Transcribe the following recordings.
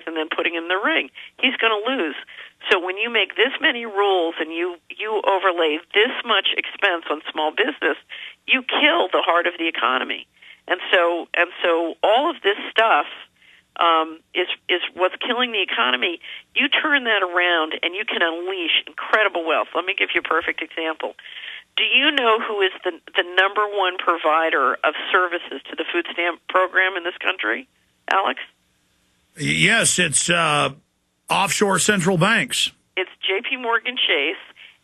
and then putting him in the ring. He's going to lose. So when you make this many rules and you overlay this much expense on small business, you kill the heart of the economy. And so all of this stuff is what's killing the economy. You turn that around and you can unleash incredible wealth. Let me give you a perfect example. Do you know who is the number one provider of services to the food stamp program in this country, Alex? Yes, it's offshore central banks. It's J.P. Morgan Chase,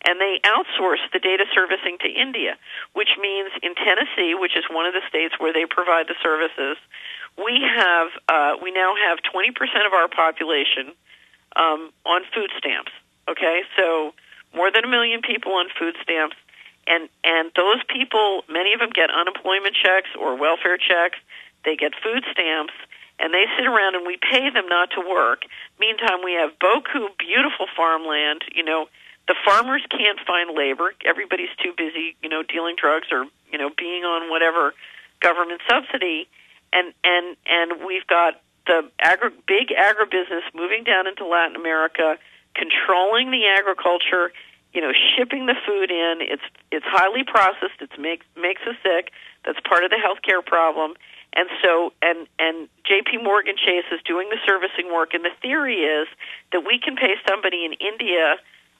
and they outsource the data servicing to India, which means in Tennessee, which is one of the states where they provide the services, we now have 20% of our population on food stamps. Okay, so more than 1 million people on food stamps, and those people, many of them get unemployment checks or welfare checks. They get food stamps, and they sit around and we pay them not to work. Meantime, we have beaucoup beautiful farmland. You know, the farmers can't find labor. Everybody's too busy, dealing drugs or, being on whatever government subsidy. And we've got the big agribusiness moving down into Latin America, controlling the agriculture, shipping the food in. It's highly processed. It makes us sick. That's part of the healthcare problem. And so, and J.P. Morgan Chase is doing the servicing work, and the theory is that we can pay somebody in India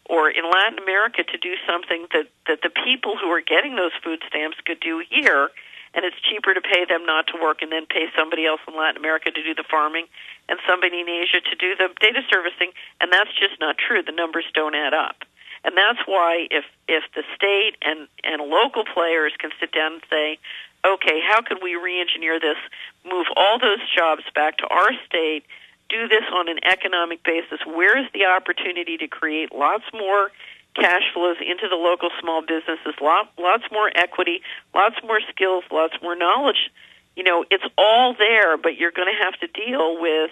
or in Latin America to do something that the people who are getting those food stamps could do here, and it's cheaper to pay them not to work and then pay somebody else in Latin America to do the farming and somebody in Asia to do the data servicing, and that's just not true. The numbers don't add up. And that's why if the state and local players can sit down and say, okay, how could we re-engineer this, move all those jobs back to our state, do this on an economic basis, where is the opportunity to create lots more cash flows into the local small businesses, lots more equity, lots more skills, lots more knowledge. It's all there, but you're going to have to deal with,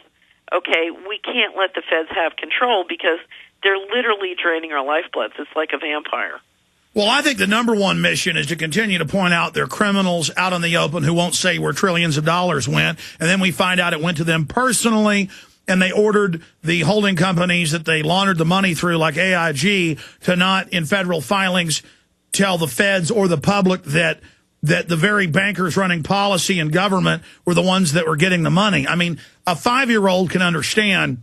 okay, we can't let the feds have control because they're literally draining our lifebloods. It's like a vampire. Well, I think the number one mission is to continue to point out they're criminals out in the open who won't say where trillions of dollars went, and then we find out it went to them personally, and they ordered the holding companies that they laundered the money through, like AIG, to not, in federal filings, tell the feds or the public that the very bankers running policy and government were the ones that were getting the money. I mean, a 5-year-old can understand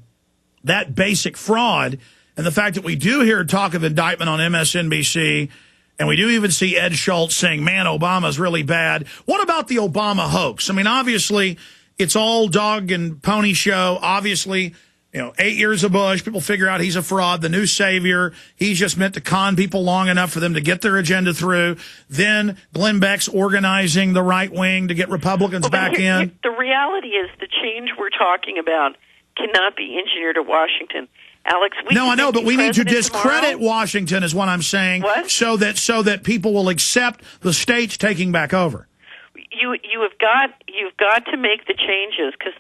that basic fraud. And the fact that we do hear talk of indictment on MSNBC, and we do even see Ed Schultz saying, man, Obama's really bad. What about the Obama hoax? I mean, obviously, it's all dog and pony show. Obviously, 8 years of Bush, people figure out he's a fraud, the new savior. He's just meant to con people long enough for them to get their agenda through. Then Glenn Beck's organizing the right wing to get Republicans back in. The reality is the change we're talking about cannot be engineered at Washington. Alex, no, I know, but we need to discredit tomorrow. Washington is what I'm saying. What? So that people will accept the states taking back over. You've got to make the changes because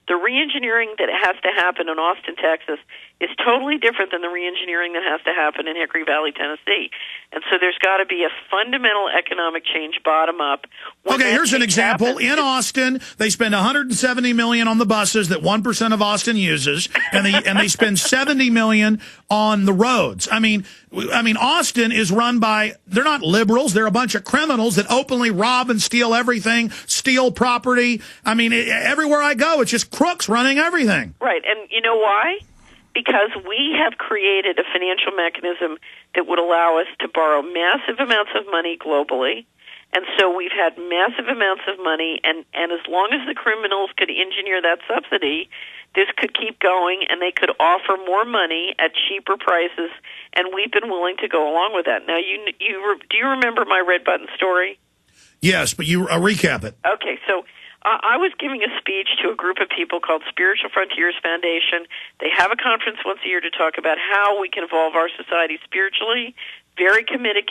the reengineering that has to happen in Austin, Texas, is totally different than the reengineering that has to happen in Hickory Valley, Tennessee. And so there's got to be a fundamental economic change bottom up. Okay, here's an example. In Austin, they spend $170 million on the buses that 1% of Austin uses, and they spend $70 million on the roads. I mean, Austin is run by, they're not liberals, they're a bunch of criminals that openly rob and steal everything, steal property. I mean, everywhere I go, it's just crooks running everything. Right, and you know why? Because we have created a financial mechanism that would allow us to borrow massive amounts of money globally. And so we've had massive amounts of money, and as long as the criminals could engineer that subsidy, this could keep going, and they could offer more money at cheaper prices, and we've been willing to go along with that. Now, do you remember my red button story? Yes, but you recap it. Okay, so I was giving a speech to a group of people called Spiritual Frontiers Foundation. They have a conference once a year to talk about how we can evolve our society spiritually. Very committed,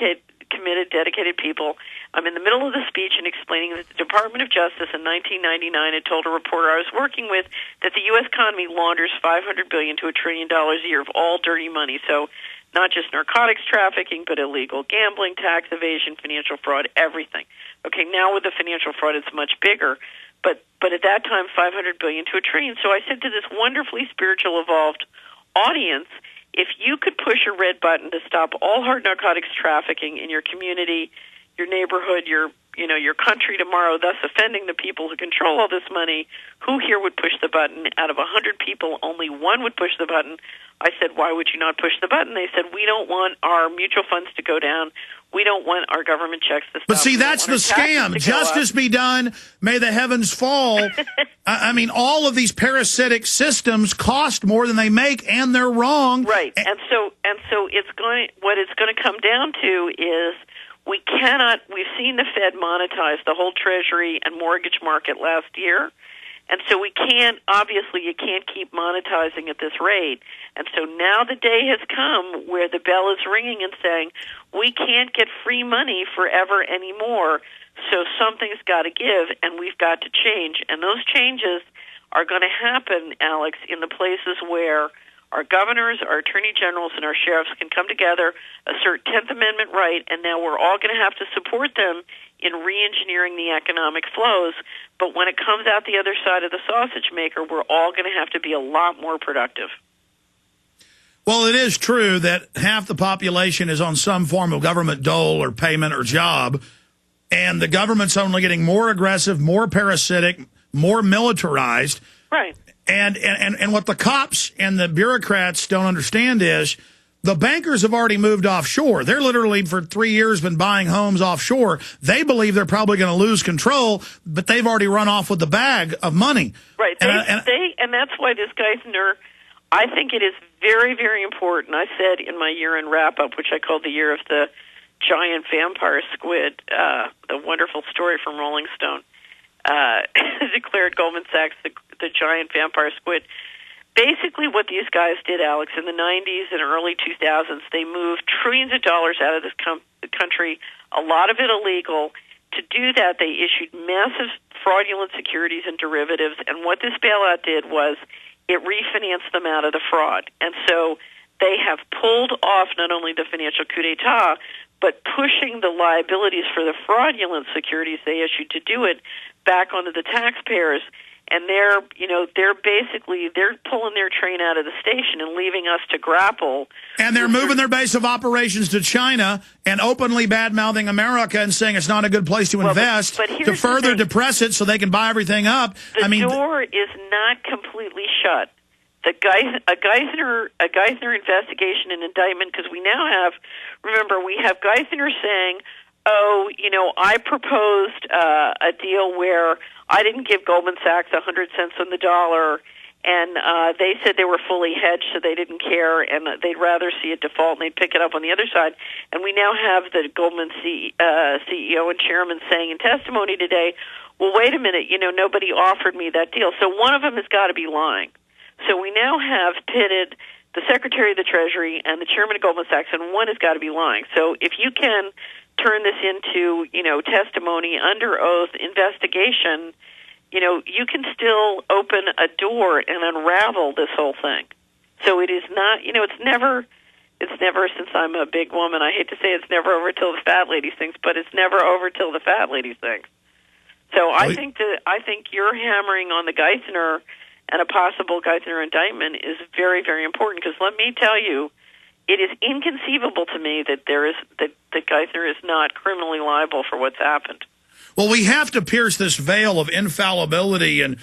dedicated people. I'm in the middle of the speech and explaining that the Department of Justice in 1999 had told a reporter I was working with that the U.S. economy launders $500 billion to $1 trillion a year of all dirty money. So not just narcotics trafficking, but illegal gambling, tax evasion, financial fraud, everything. Okay, now with the financial fraud, it's much bigger. but at that time, $500 billion to $1 trillion. So I said to this wonderfully spiritual, evolved audience, if you could push a red button to stop all hard narcotics trafficking in your community, your neighborhood, your country tomorrow, thus offending the people who control all this money, who here would push the button? Out of 100 people, only one would push the button. I said, why would you not push the button? They said, we don't want our mutual funds to go down. We don't want our government checks to stop. But see, that's the scam. Justice be done. May the heavens fall. I mean, all of these parasitic systems cost more than they make, and they're wrong. Right. And so what it's going to come down to is we've seen the Fed monetize the whole Treasury and mortgage market last year. And so obviously you can't keep monetizing at this rate. And so now the day has come where the bell is ringing and saying, we can't get free money forever anymore, so something's got to give, and we've got to change. And those changes are going to happen, Alex, in the places where our governors, our attorney generals, and our sheriffs can come together, assert 10th Amendment right, and now we're all going to have to support them in re-engineering the economic flows. But when it comes out the other side of the sausage maker, we're all going to have to be a lot more productive. Well, it is true that half the population is on some form of government dole or payment or job, and the government's only getting more aggressive, more parasitic, more militarized. Right. And what the cops and the bureaucrats don't understand is the bankers have already moved offshore. They're literally for 3 years been buying homes offshore. They believe they're probably going to lose control, but they've already run off with the bag of money. Right. And that's why this Geithner, I think it is very, very important. I said in my year-end wrap-up, which I called the year of the giant vampire squid, the wonderful story from Rolling Stone, declared Goldman Sachs the giant vampire squid. Basically what these guys did, Alex, in the 90s and early 2000s, they moved trillions of dollars out of this country, a lot of it illegal. To do that, they issued massive fraudulent securities and derivatives, and what this bailout did was it refinanced them out of the fraud. And so they have pulled off not only the financial coup d'etat, but pushing the liabilities for the fraudulent securities they issued to do it back onto the taxpayers. And they're pulling their train out of the station and leaving us to grapple. And they're moving their base of operations to China and openly bad-mouthing America and saying it's not a good place to invest to further depress it so they can buy everything up. The door is not completely shut. A Geithner investigation and indictment, because we now have Geithner saying, I proposed a deal where I didn't give Goldman Sachs 100 cents on the dollar, and they said they were fully hedged, so they didn't care, and they'd rather see it default, and they'd pick it up on the other side. And we now have the Goldman CEO and chairman saying in testimony today, well, wait a minute, nobody offered me that deal. So one of them has got to be lying. So we now have pitted the Secretary of the Treasury and the chairman of Goldman Sachs, and one has got to be lying. So if you can turn this into, testimony under oath, investigation, you can still open a door and unravel this whole thing. So it is not, it's never, since I'm a big woman, I hate to say it's never over till the fat lady sings, but it's never over till the fat lady sings. So I think you're hammering on the Geithner and a possible Geithner indictment is very, very important, because let me tell you, it is inconceivable to me that that Geithner is not criminally liable for what's happened. Well, we have to pierce this veil of infallibility and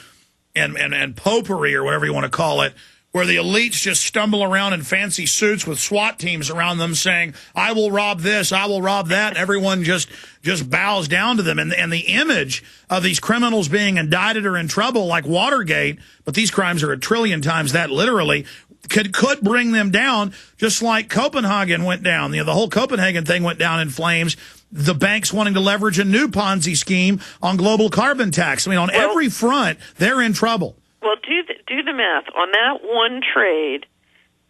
popery, or whatever you want to call it, where the elites just stumble around in fancy suits with SWAT teams around them saying, I will rob this, I will rob that. Everyone just bows down to them. And the image of these criminals being indicted or in trouble like Watergate, but these crimes are 1 trillion times that literally, could bring them down, just like Copenhagen went down. The whole Copenhagen thing went down in flames. The banks wanting to leverage a new Ponzi scheme on global carbon tax. I mean, on every front, they're in trouble. Well, do the math. On that one trade,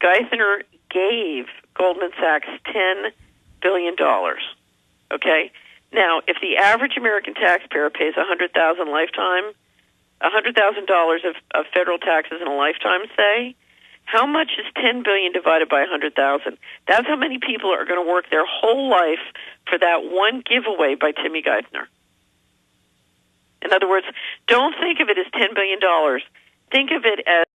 Geithner gave Goldman Sachs $10 billion. Okay? Now, if the average American taxpayer pays $100,000 of federal taxes in a lifetime, say, how much is $10 billion divided by 100,000? That's how many people are going to work their whole life for that one giveaway by Timmy Geithner. In other words, don't think of it as $10 billion. Think of it as